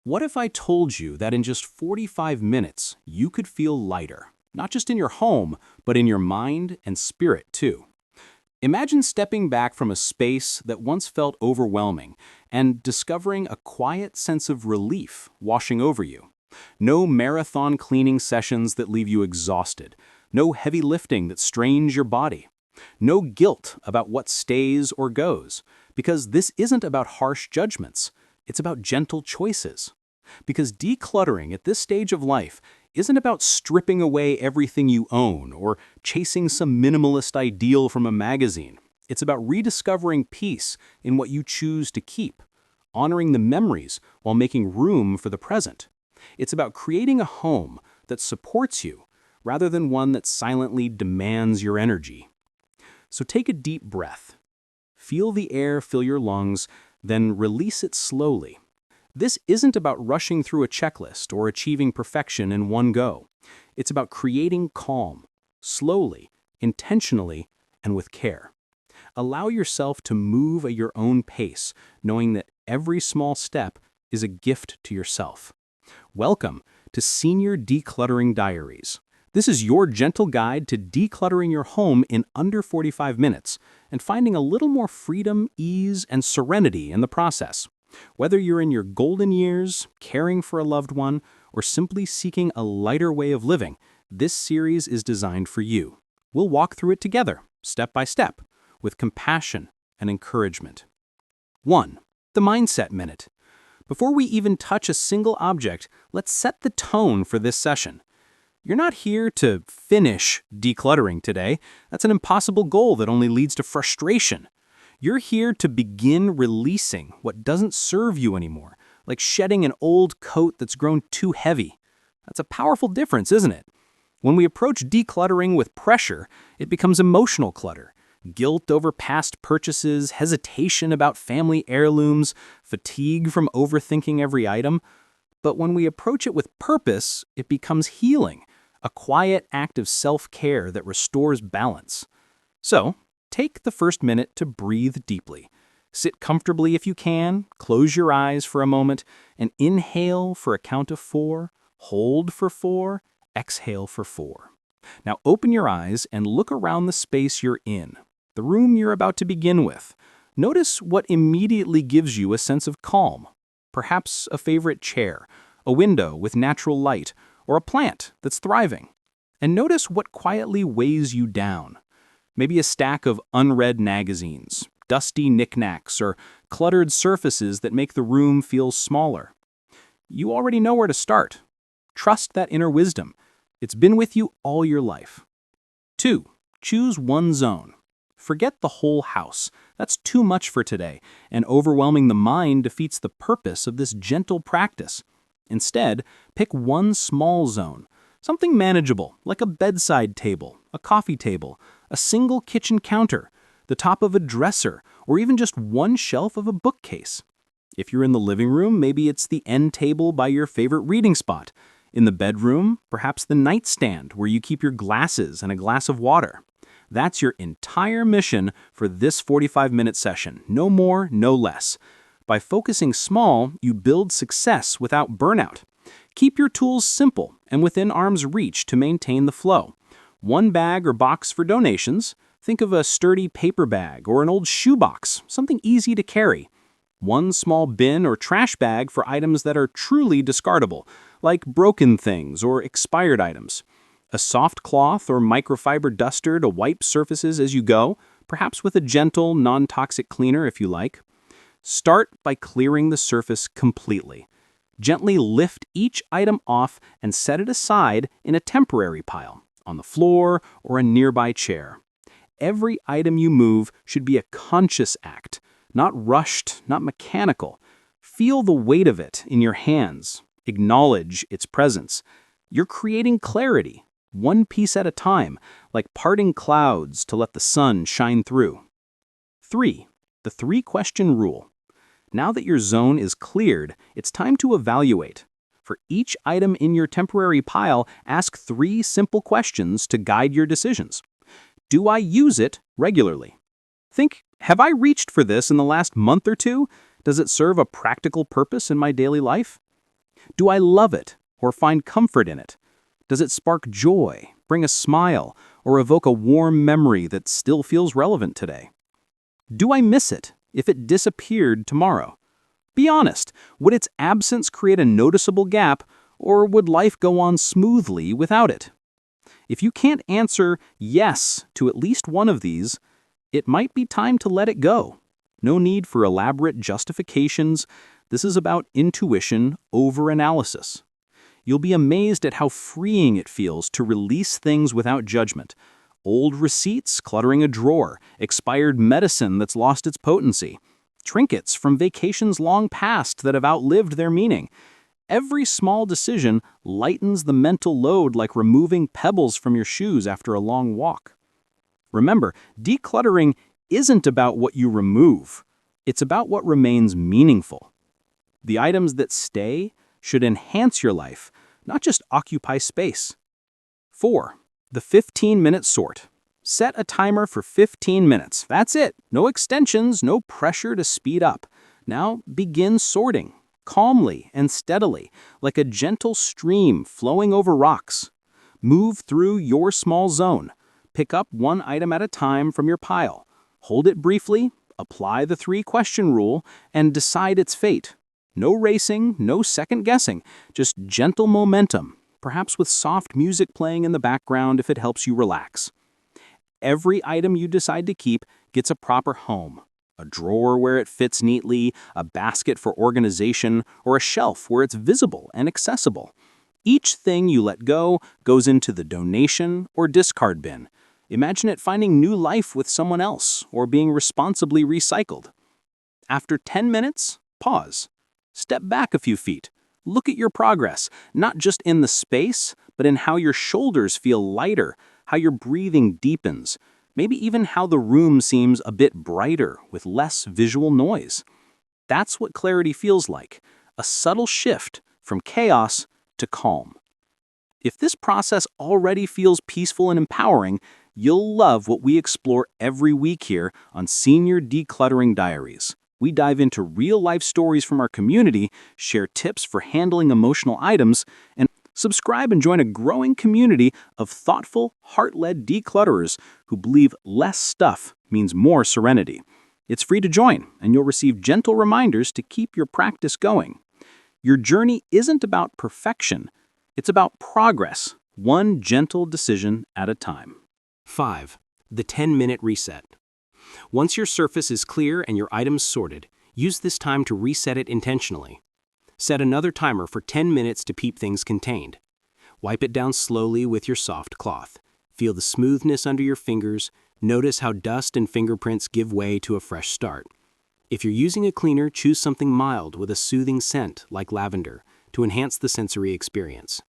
What if I told you that in just 45 minutes, you could feel lighter? Not just in your home, but in your mind and spirit too. Imagine stepping back from a space that once felt overwhelming and discovering a quiet sense of relief washing over you. No marathon cleaning sessions that leave you exhausted. No heavy lifting that strains your body. No guilt about what stays or goes, because this isn't about harsh judgments. It's about gentle choices. Because decluttering at this stage of life isn't about stripping away everything you own or chasing some minimalist ideal from a magazine. It's about rediscovering peace in what you choose to keep, honoring the memories while making room for the present. It's about creating a home that supports you rather than one that silently demands your energy. So take a deep breath. Feel the air fill your lungs, then release it slowly. This isn't about rushing through a checklist or achieving perfection in one go. It's about creating calm, slowly, intentionally, and with care. Allow yourself to move at your own pace, knowing that every small step is a gift to yourself. Welcome to Senior Decluttering Diaries. This is your gentle guide to decluttering your home in under 45 minutes and finding a little more freedom, ease, and serenity in the process. Whether you're in your golden years, caring for a loved one, or simply seeking a lighter way of living, this series is designed for you. We'll walk through it together, step by step, with compassion and encouragement. 1. The Mindset Minute. Before we even touch a single object, let's set the tone for this session. You're not here to finish decluttering today. That's an impossible goal that only leads to frustration. You're here to begin releasing what doesn't serve you anymore, like shedding an old coat that's grown too heavy. That's a powerful difference, isn't it? When we approach decluttering with pressure, it becomes emotional clutter. Guilt over past purchases, hesitation about family heirlooms, fatigue from overthinking every item. But when we approach it with purpose, it becomes healing, a quiet act of self-care that restores balance. So, take the first minute to breathe deeply. Sit comfortably if you can, close your eyes for a moment, and inhale for a count of 4, hold for 4, exhale for 4. Now open your eyes and look around the space you're in, the room you're about to begin with. Notice what immediately gives you a sense of calm. Perhaps a favorite chair, a window with natural light, or a plant that's thriving. And notice what quietly weighs you down. Maybe a stack of unread magazines, dusty knickknacks, or cluttered surfaces that make the room feel smaller. You already know where to start. Trust that inner wisdom. It's been with you all your life. 2. Choose one zone. Forget the whole house. That's too much for today, and overwhelming the mind defeats the purpose of this gentle practice. Instead, pick one small zone, something manageable, like a bedside table, a coffee table, a single kitchen counter, the top of a dresser, or even just one shelf of a bookcase. If you're in the living room, maybe it's the end table by your favorite reading spot. In the bedroom, perhaps the nightstand where you keep your glasses and a glass of water. That's your entire mission for this 45-minute session. No more, no less. By focusing small, you build success without burnout. Keep your tools simple and within arm's reach to maintain the flow. One bag or box for donations. Think of a sturdy paper bag or an old shoebox, something easy to carry. One small bin or trash bag for items that are truly discardable, like broken things or expired items. A soft cloth or microfiber duster to wipe surfaces as you go, perhaps with a gentle, non-toxic cleaner if you like. Start by clearing the surface completely. Gently lift each item off and set it aside in a temporary pile, on the floor or a nearby chair. Every item you move should be a conscious act, not rushed, not mechanical. Feel the weight of it in your hands. Acknowledge its presence. You're creating clarity, one piece at a time, like parting clouds to let the sun shine through. 3. The 3-question rule. Now that your zone is cleared, it's time to evaluate. For each item in your temporary pile, ask 3 simple questions to guide your decisions. Do I use it regularly? Think, have I reached for this in the last month or two? Does it serve a practical purpose in my daily life? Do I love it or find comfort in it? Does it spark joy, bring a smile, or evoke a warm memory that still feels relevant today? Do I miss it if it disappeared tomorrow? Be honest, would its absence create a noticeable gap, or would life go on smoothly without it? If you can't answer yes to at least one of these, it might be time to let it go. No need for elaborate justifications. This is about intuition over analysis. You'll be amazed at how freeing it feels to release things without judgment. Old receipts cluttering a drawer, expired medicine that's lost its potency, trinkets from vacations long past that have outlived their meaning. Every small decision lightens the mental load like removing pebbles from your shoes after a long walk. Remember, decluttering isn't about what you remove. It's about what remains meaningful. The items that stay should enhance your life, not just occupy space. 4. The 15-minute sort. Set a timer for 15 minutes. That's it. No extensions, no pressure to speed up. Now begin sorting, calmly and steadily, like a gentle stream flowing over rocks. Move through your small zone. Pick up one item at a time from your pile. Hold it briefly, apply the 3-question rule, and decide its fate. No racing, no second guessing, just gentle momentum, perhaps with soft music playing in the background if it helps you relax. Every item you decide to keep gets a proper home. A drawer where it fits neatly, a basket for organization, or a shelf where it's visible and accessible. Each thing you let go goes into the donation or discard bin. Imagine it finding new life with someone else or being responsibly recycled. After 10 minutes, pause. Step back a few feet. Look at your progress, not just in the space, but in how your shoulders feel lighter, how your breathing deepens, maybe even how the room seems a bit brighter with less visual noise. That's what clarity feels like, a subtle shift from chaos to calm. If this process already feels peaceful and empowering, you'll love what we explore every week here on Senior Decluttering Diaries. We dive into real-life stories from our community, share tips for handling emotional items, and subscribe and join a growing community of thoughtful, heart-led declutterers who believe less stuff means more serenity. It's free to join, and you'll receive gentle reminders to keep your practice going. Your journey isn't about perfection. It's about progress, one gentle decision at a time. 5. The 10-minute reset. Once your surface is clear and your items sorted, use this time to reset it intentionally. Set another timer for 10 minutes to keep things contained. Wipe it down slowly with your soft cloth. Feel the smoothness under your fingers. Notice how dust and fingerprints give way to a fresh start. If you're using a cleaner, choose something mild with a soothing scent like lavender to enhance the sensory experience.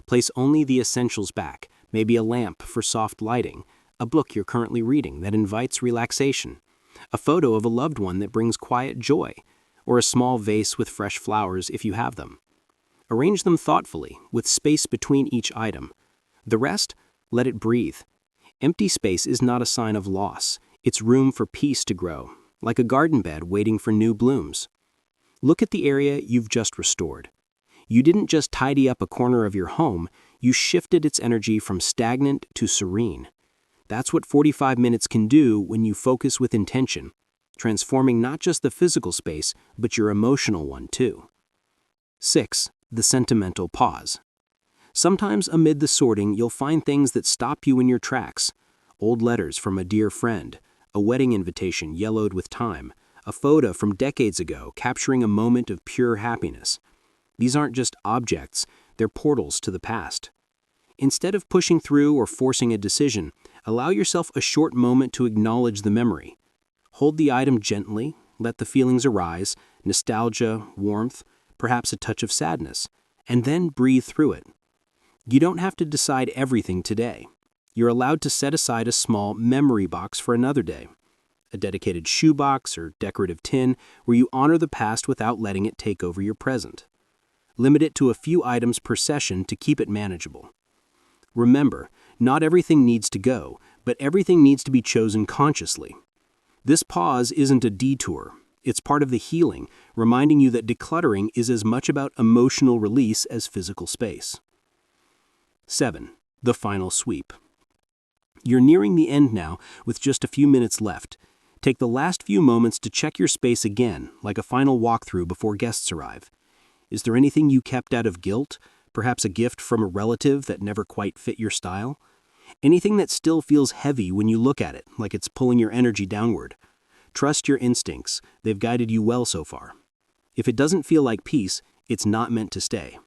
Place only the essentials back, maybe a lamp for soft lighting, a book you're currently reading that invites relaxation, a photo of a loved one that brings quiet joy, or a small vase with fresh flowers if you have them. Arrange them thoughtfully, with space between each item. The rest, let it breathe. Empty space is not a sign of loss. It's room for peace to grow, like a garden bed waiting for new blooms. Look at the area you've just restored. You didn't just tidy up a corner of your home, you shifted its energy from stagnant to serene. That's what 45 minutes can do when you focus with intention, transforming not just the physical space, but your emotional one too. 6. The sentimental pause. Sometimes amid the sorting, you'll find things that stop you in your tracks. Old letters from a dear friend, a wedding invitation yellowed with time, a photo from decades ago capturing a moment of pure happiness. These aren't just objects, they're portals to the past. Instead of pushing through or forcing a decision, allow yourself a short moment to acknowledge the memory. Hold the item gently, let the feelings arise, nostalgia, warmth, perhaps a touch of sadness, and then breathe through it. You don't have to decide everything today. You're allowed to set aside a small memory box for another day, a dedicated shoebox or decorative tin where you honor the past without letting it take over your present. Limit it to a few items per session to keep it manageable. Remember, not everything needs to go, but everything needs to be chosen consciously. This pause isn't a detour, It's part of the healing, reminding you that decluttering is as much about emotional release as physical space. 7. The final sweep. You're nearing the end now, with just a few minutes left. Take the last few moments to check your space again, like a final walkthrough before guests arrive. Is there anything you kept out of guilt? Perhaps a gift from a relative that never quite fit your style? Anything that still feels heavy when you look at it, like it's pulling your energy downward? Trust your instincts. They've guided you well so far. If it doesn't feel like peace, it's not meant to stay.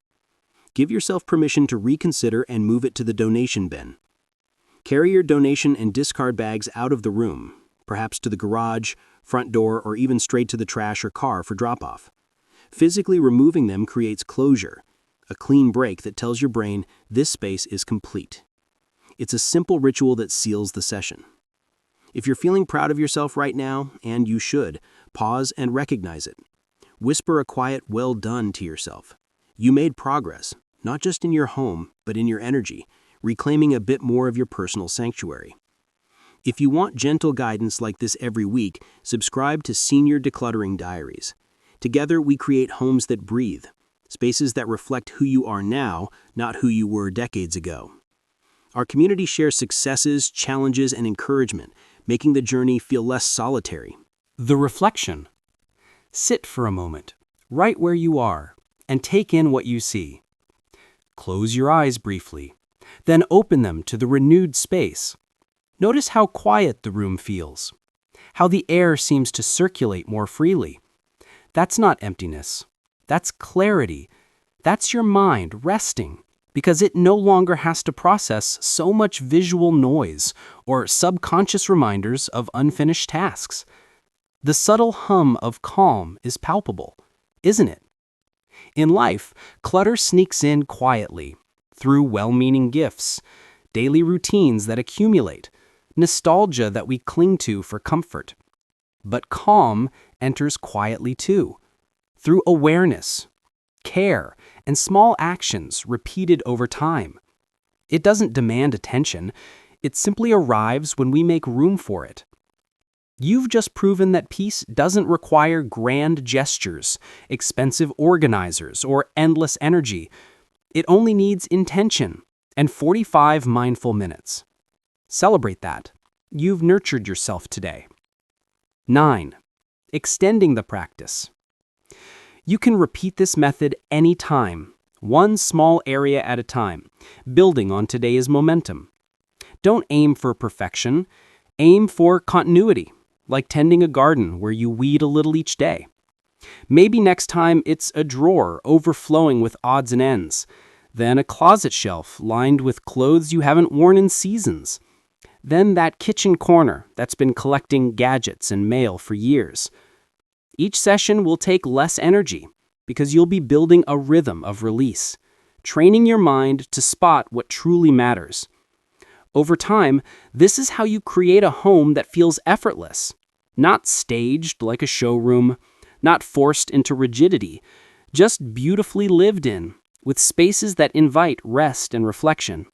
Give yourself permission to reconsider and move it to the donation bin. Carry your donation and discard bags out of the room, perhaps to the garage, front door, or even straight to the trash or car for drop-off. Physically removing them creates closure, a clean break that tells your brain this space is complete. It's a simple ritual that seals the session. If you're feeling proud of yourself right now, and you should, pause and recognize it. Whisper a quiet "well done" to yourself. You made progress, not just in your home, but in your energy, reclaiming a bit more of your personal sanctuary. If you want gentle guidance like this every week, subscribe to Senior Decluttering Diaries. Together, we create homes that breathe, spaces that reflect who you are now, not who you were decades ago. Our community shares successes, challenges, and encouragement, making the journey feel less solitary. The reflection. Sit for a moment, right where you are, and take in what you see. Close your eyes briefly, then open them to the renewed space. Notice how quiet the room feels, how the air seems to circulate more freely. That's not emptiness. That's clarity. That's your mind resting, because it no longer has to process so much visual noise or subconscious reminders of unfinished tasks. The subtle hum of calm is palpable, isn't it? In life, clutter sneaks in quietly, through well-meaning gifts, daily routines that accumulate, nostalgia that we cling to for comfort. But calm enters quietly too, through awareness, care, and small actions repeated over time. It doesn't demand attention, it simply arrives when we make room for it. You've just proven that peace doesn't require grand gestures, expensive organizers, or endless energy. It only needs intention and 45 mindful minutes. Celebrate that. You've nurtured yourself today. 9. Extending the practice. You can repeat this method anytime, one small area at a time, building on today's momentum. Don't aim for perfection, aim for continuity, like tending a garden where you weed a little each day. Maybe next time it's a drawer overflowing with odds and ends, then a closet shelf lined with clothes you haven't worn in seasons, then that kitchen corner that's been collecting gadgets and mail for years. Each session will take less energy because you'll be building a rhythm of release, training your mind to spot what truly matters. Over time, this is how you create a home that feels effortless, not staged like a showroom, not forced into rigidity, just beautifully lived in, with spaces that invite rest and reflection.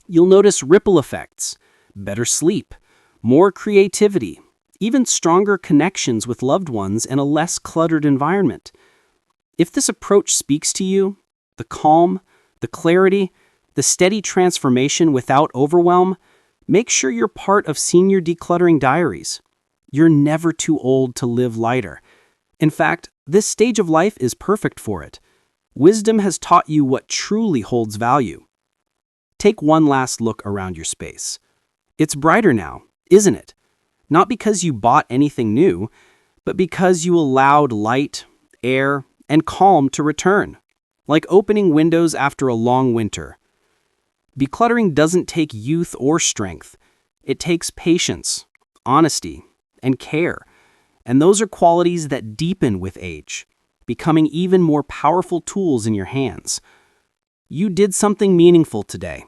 You'll notice ripple effects, better sleep, more creativity, even stronger connections with loved ones in a less cluttered environment. If this approach speaks to you, the calm, the clarity, the steady transformation without overwhelm, make sure you're part of Senior Decluttering Diaries. You're never too old to live lighter. In fact, this stage of life is perfect for it. Wisdom has taught you what truly holds value. Take one last look around your space. It's brighter now, isn't it? Not because you bought anything new, but because you allowed light, air, and calm to return, like opening windows after a long winter. Decluttering doesn't take youth or strength. It takes patience, honesty, and care. And those are qualities that deepen with age, becoming even more powerful tools in your hands. You did something meaningful today.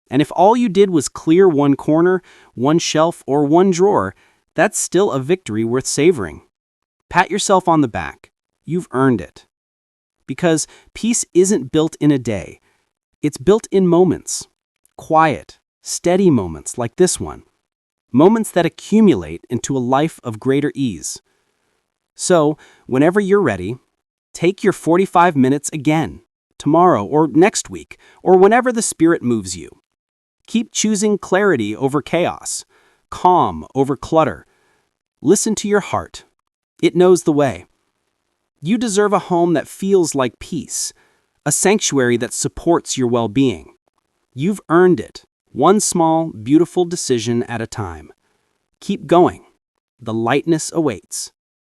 And if all you did was clear one corner, one shelf, or one drawer, that's still a victory worth savoring. Pat yourself on the back. You've earned it. Because peace isn't built in a day. It's built in moments. Quiet, steady moments like this one. Moments that accumulate into a life of greater ease. So, whenever you're ready, take your 45 minutes again, tomorrow or next week, or whenever the spirit moves you. Keep choosing clarity over chaos, calm over clutter. Listen to your heart. It knows the way. You deserve a home that feels like peace, a sanctuary that supports your well-being. You've earned it, one small, beautiful decision at a time. Keep going. The lightness awaits.